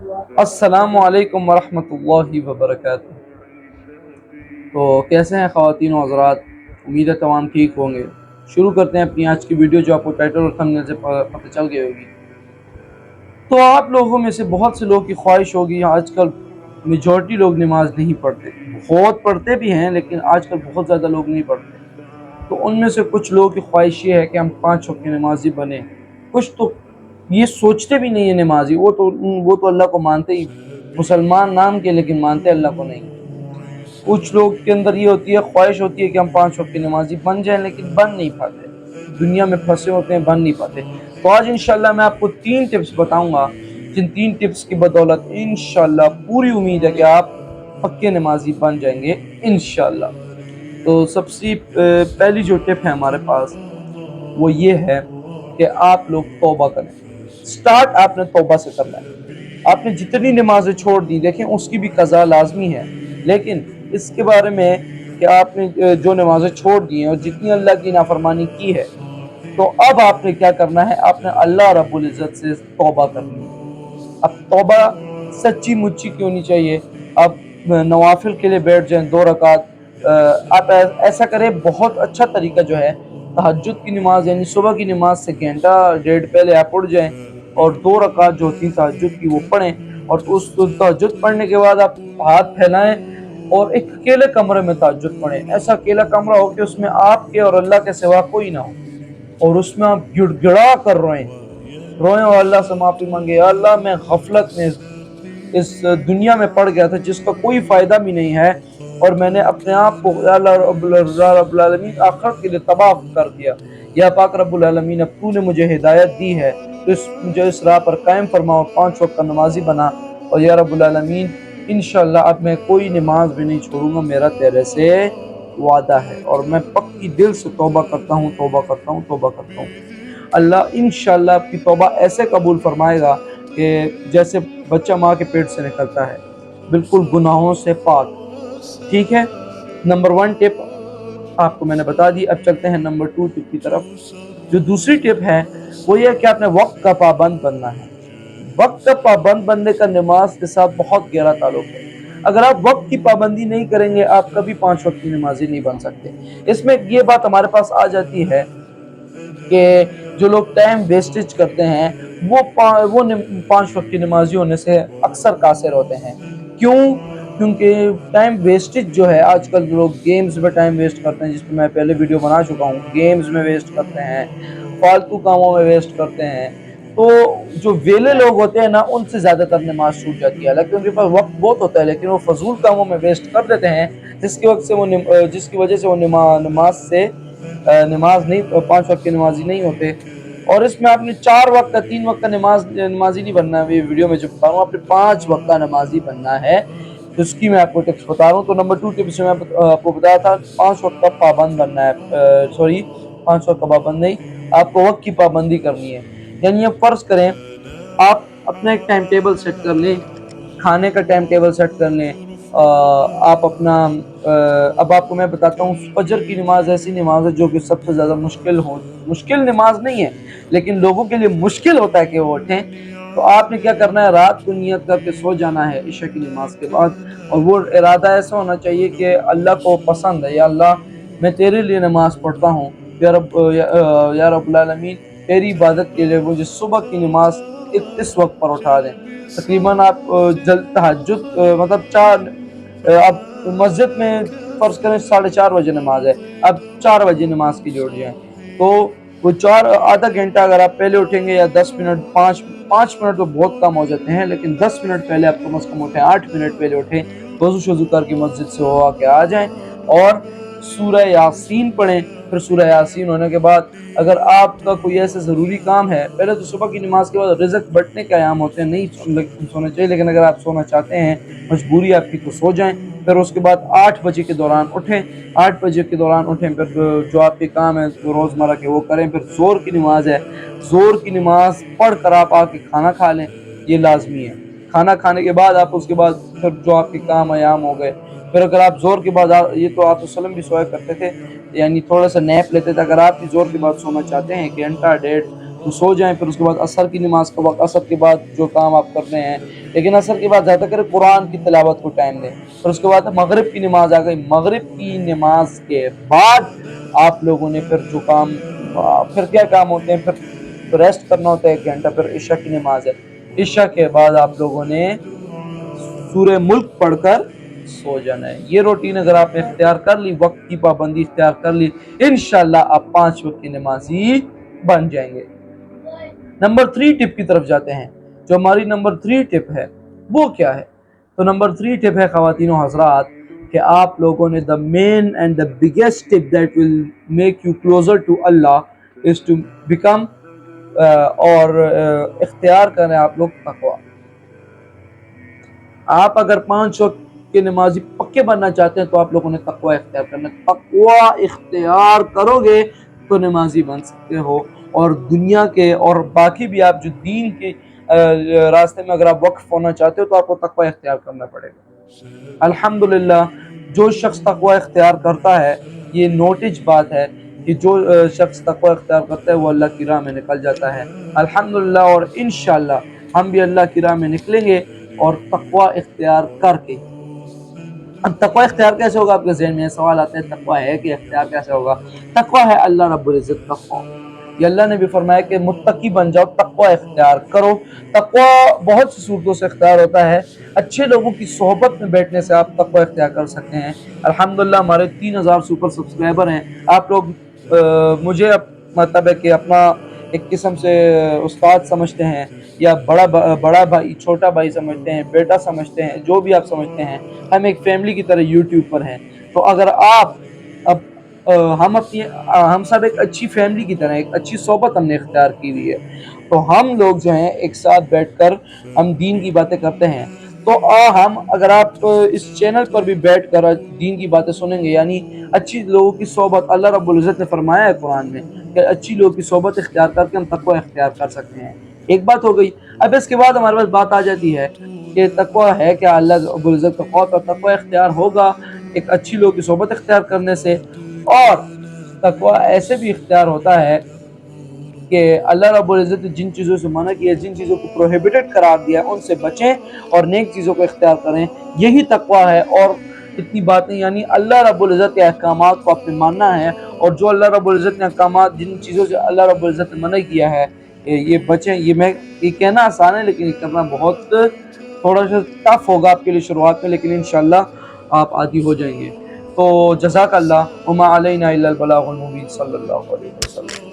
अस्सलाम वालेकुम वरहमतुल्लाहि वबरकातुह। तो कैसे हैं ख़वातीन व हज़रात, उम्मीद है तमाम ठीक होंगे। शुरू करते हैं अपनी आज की वीडियो, जो आपको टाइटल और थंबनेल से पता चल गई होगी। तो आप लोगों में से बहुत से लोग की ख्वाहिश होगी, आजकल मेजॉरिटी लोग नमाज नहीं पढ़ते, बहुत पढ़ते भी हैं लेकिन आजकल बहुत ज़्यादा लोग नहीं पढ़ते। तो उनमें से कुछ लोगों की ख्वाहिश ये है कि हम 5 वक्त की नमाजी बने। कुछ तो ये सोचते भी नहीं है नमाजी, वो तो अल्लाह को मानते ही, मुसलमान नाम के, लेकिन मानते अल्लाह को नहीं। कुछ लोग के अंदर ये होती है, ख्वाहिश होती है कि हम 5 वक्त की नमाजी बन जाएं, लेकिन बन नहीं पाते, दुनिया में फंसे होते हैं, बन नहीं पाते। तो आज इंशाल्लाह मैं आपको 3 टिप्स बताऊंगा, जिन 3 टिप्स की बदौलत इंशाल्लाह पूरी उम्मीद है कि आप पक्के नमाजी बन जाएंगे इंशाल्लाह। तो सबसे पहली जो टिप है हमारे पास, वो ये है कि आप लोग तौबा करें। स्टार्ट आपने तौबा से करना है। आपने जितनी नमाजें छोड़ दी, देखें उसकी भी कज़ा लाजमी है, लेकिन इसके बारे में कि आपने जो नमाजें छोड़ दी हैं और जितनी अल्लाह की नाफरमानी की है, तो अब आपने क्या करना है, आपने अल्लाह रब्बुल इज़्ज़त से तौबा करनी है। अब तौबा सच्ची मुच्ची की होनी चाहिए। आप नवाफिल के लिए बैठ जाएं 2 रकात। आप ऐसा करें, बहुत अच्छा तरीका जो है, तहज्जुद की नमाज यानी सुबह की नमाज से घंटा डेढ़ पहले आप उठ जाएं और 2 रकात जो होती हैं तहज्जुद की वो पढ़ें, और उस तहज्जुद पढ़ने के बाद आप हाथ फैलाएं और एक अकेले कमरे में तहज्जुद पढ़ें। ऐसा अकेला कमरा हो कि उसमें आपके और अल्लाह के सिवा कोई ना हो, और उसमें आप गिड़गिड़ा कर रोएं और अल्लाह से माफ़ी मांगे, अल्लाह मैं गफलत में इस दुनिया में पड़ गया था जिसका कोई फ़ायदा भी नहीं है, और मैंने अपने आप को अल्लाह रब्बुल आलमीन आखिरत के लिए तबाह कर दिया। या पाक रब्बुल आलमीन, अब तूने मुझे हिदायत दी है तो मुझे इस राह पर कायम फरमा और 5 वक्त का नमाजी बना। और या रब्बुल आलमीन, इंशाअल्लाह अब मैं कोई नमाज भी नहीं छोड़ूंगा, मेरा तेरे से वादा है, और मैं पक्की दिल से तौबा करता हूँ, तौबा करता हूँ, तौबा करता हूँ। अल्लाह इंशाअल्लाह आपकी तौबा ऐसे कबूल फरमाएगा कि जैसे बच्चा माँ के पेट से निकलता है, बिल्कुल गुनाहों से पाक। ठीक है, नंबर 1 टिप आपको मैंने बता दी। अब चलते हैं नंबर 2 टिप की तरफ। जो दूसरी टिप है वो ये है कि आपने वक्त का पाबंद बनना है। वक्त का पाबंद बनने का नमाज के साथ बहुत गहरा ताल्लुक है। अगर आप वक्त की पाबंदी नहीं करेंगे, आप कभी 5 वक्त की नमाजी नहीं बन सकते। इसमें ये बात हमारे पास आ जाती है कि जो लोग टाइम वेस्टेज करते हैं, वो 5 वक्त की नमाजी होने से अक्सर कासिर होते हैं। क्यों? क्योंकि टाइम वेस्टेज जो है, आजकल लोग गेम्स में टाइम वेस्ट करते हैं, जिस पर मैं पहले वीडियो बना चुका हूँ। गेम्स में वेस्ट करते हैं, फालतू कामों में वेस्ट करते हैं। तो जो वेले लोग होते हैं ना, उनसे ज़्यादातर नमाज छूट जाती है। हालांकि उनके पास वक्त बहुत होता है, लेकिन वो फजूल कामों में वेस्ट कर देते हैं, जिसकी वजह से वो नमाज से नमाज नहीं, 5 वक्त की नमाजी नहीं होते। और इसमें आपने 4 वक्त का, 3 वक्त का नमाजी नहीं बनना है। ये वीडियो में जो बता रहा हूँ, आपने 5 वक्त का नमाजी बनना है। तो उसकी मैं आपको टिप्स बता रहा हूँ। तो नंबर 2 टिप्स में आपको बताया था, 5 वक्त का पाबंद बनना है। सॉरी, 5 वक्त का पाबंद नहीं, आपको वक्त की पाबंदी करनी है। यानी अब फर्ज करें, आप अपना एक टाइम टेबल सेट कर लें, खाने का टाइम टेबल सेट कर लें। आप अपना अब आपको मैं बताता हूँ, फजर की नमाज ऐसी नमाज है जो कि सबसे ज़्यादा मुश्किल नमाज नहीं है, लेकिन लोगों के लिए मुश्किल होता है कि वो उठें। तो आपने क्या करना है, रात को नियत करके सो जाना है इशा की नमाज के बाद, और वो इरादा ऐसा होना चाहिए कि अल्लाह को पसंद है, या अल्लाह मैं तेरे लिए नमाज पढ़ता हूँ, या रब्बुल आलमीन, तेरी इबादत के लिए मुझे सुबह की नमाज इस वक्त पर उठा दें। तकरीबन आप जल्द तहज्जुद मतलब 4, अब मस्जिद में फ़र्ज़ करें 4:30 बजे नमाज है, अब 4 बजे नमाज के लिए उठ जाएं। तो वो 4 आधा घंटा अगर आप पहले उठेंगे, या 10 मिनट, 5 मिनट तो बहुत कम हो जाते हैं, लेकिन 10 मिनट पहले आप कम से कम उठें, 8 मिनट पहले उठें, वज़ू शुज़ू करके मस्जिद से हो के आ जाएं और सूरह यासीन पढ़ें। फिर सूरह यासीन होने के बाद, अगर आपका कोई ऐसा ज़रूरी काम है, पहले तो सुबह की नमाज के बाद रिज़्क़ बँटने के आयाम होते हैं, नहीं सोना चाहिए, लेकिन अगर आप सोना चाहते हैं, मजबूरी आपकी, तो सो जाएं। फिर उसके बाद 8 बजे के दौरान उठें, 8 बजे के दौरान उठें, फिर जो आपके काम है तो रोज़मर्रा के वो करें। फिर ज़ोर की नमाज है, ज़ोर की नमाज पढ़ कर आप आके खाना खा लें, ये लाजमी है। खाना खाने के बाद आप उसके बाद फिर जो आपके काम आयाम हो गए, फिर अगर आप ज़ोर के बाद ये तो आप वसल्लम भी सोया करते थे, यानी थोड़ा सा नैप लेते थे। अगर आप भी ज़ोर के बाद सोना चाहते हैं, 1 घंटा डेढ़, تو سو جائیں، پھر اس کے بعد عصر کی نماز کا وقت، عصر کے بعد جو کام آپ کر رہے ہیں، لیکن عصر کے بعد زیادہ کریں قرآن کی تلاوت کو ٹائم دیں. پھر اس کے بعد مغرب کی نماز آ گئی، مغرب کی نماز کے بعد آپ لوگوں نے پھر جو کام، پھر کیا کام ہوتے ہیں، پھر ریسٹ کرنا ہوتا ہے 1 گھنٹہ، پھر عشاء کی نماز ہے. عشاء کے بعد آپ لوگوں نے سورہ ملک پڑھ کر سو جانا ہے. یہ روٹین اگر آپ نے اختیار کر لی، وقت کی پابندی اختیار کر لی، انشاءاللہ آپ 5 وقت کی نمازی بن جائیں گے. نمبر 3 ٹپ کی طرف جاتے ہیں. جو ہماری نمبر 3 ٹپ ہے وہ کیا ہے؟ تو نمبر 3 ٹپ ہے خواتین و حضرات کہ آپ لوگوں نے the main and the biggest tip that will make you closer to Allah is to become اور اختیار کریں آپ لوگ تقوی. آپ اگر 5 وقت کے نمازی پکے بننا چاہتے ہیں تو آپ لوگوں نے تقوی اختیار کرنا. تقوی اختیار کرو گے تو نمازی بن سکتے ہو، اور دنیا کے اور باقی بھی آپ جو دین کے راستے میں اگر آپ وقف ہونا چاہتے ہو تو آپ کو تقوی اختیار کرنا پڑے گا. الحمدللہ جو شخص تقوی اختیار کرتا ہے، یہ نوٹج بات ہے کہ جو شخص تقوی اختیار کرتا ہے وہ اللہ کی راہ میں نکل جاتا ہے. الحمدللہ، اور انشاءاللہ ہم بھی اللہ کی راہ میں نکلیں گے اور تقوی اختیار کر کے. اب تقوی اختیار کیسے ہوگا؟ آپ کے ذہن میں سوال آتا ہے تقوی ہے کہ اختیار کیسے ہوگا؟ تقوی ہے اللہ رب العزت کا خوف. یہ اللہ نے بھی فرمایا کہ متقی بن جاؤ، تقوی اختیار کرو. تقوی بہت سی صورتوں سے اختیار ہوتا ہے. اچھے لوگوں کی صحبت میں بیٹھنے سے آپ تقوی اختیار کر سکتے ہیں. الحمدللہ ہمارے 3000 سپر سبسکرائبر ہیں. آپ لوگ مجھے مطلب ہے کہ اپنا ایک قسم سے استاد سمجھتے ہیں، یا بڑا بھائی، چھوٹا بھائی سمجھتے ہیں، بیٹا سمجھتے ہیں، جو بھی آپ سمجھتے ہیں. ہم ایک فیملی کی طرح یوٹیوب پر ہیں. تو اگر آپ اب ہم سب ایک اچھی فیملی کی طرح، ایک اچھی صحبت ہم نے اختیار کی ہوئی ہے. تو ہم لوگ جو ہیں ایک ساتھ بیٹھ کر ہم دین کی باتیں کرتے ہیں. تو ہم اگر آپ اس چینل پر بھی بیٹھ کر دین کی باتیں سنیں گے، یعنی اچھی لوگوں کی صحبت، اللہ رب العزت نے فرمایا ہے قرآن میں کہ اچھی لوگوں کی صحبت اختیار کر کے ہم تقوی اختیار کر سکتے ہیں. ایک بات ہو گئی. اب اس کے بعد ہمارے پاس بات آ جاتی ہے کہ تقوی ہے کیا؟ اللہ رب العزت کا خوف اور تقوی اختیار ہوگا ایک اچھی لوگوں کی صحبت اختیار کرنے سے. اور تقوی ایسے بھی اختیار ہوتا ہے کہ اللہ رب العزت نے جن چیزوں سے منع کیا، جن چیزوں کو پروہیبٹڈ قرار دیا ان سے بچیں اور نیک چیزوں کو اختیار کریں. یہی تقوی ہے. اور اتنی باتیں، یعنی اللہ رب العزت کے احکامات کو آپ نے ماننا ہے، اور جو اللہ رب العزت نے احکامات، جن چیزوں سے اللہ رب العزت نے منع کیا ہے یہ بچیں. یہ کہنا آسان ہے لیکن یہ کرنا بہت تھوڑا سا ٹف ہوگا آپ کے لیے شروعات میں، لیکن انشاءاللہ آپ عادی ہو جائیں گے. تو جزاک اللہ، وما علینا الا البلاغ المبین. صلی اللہ علیہ وسلم.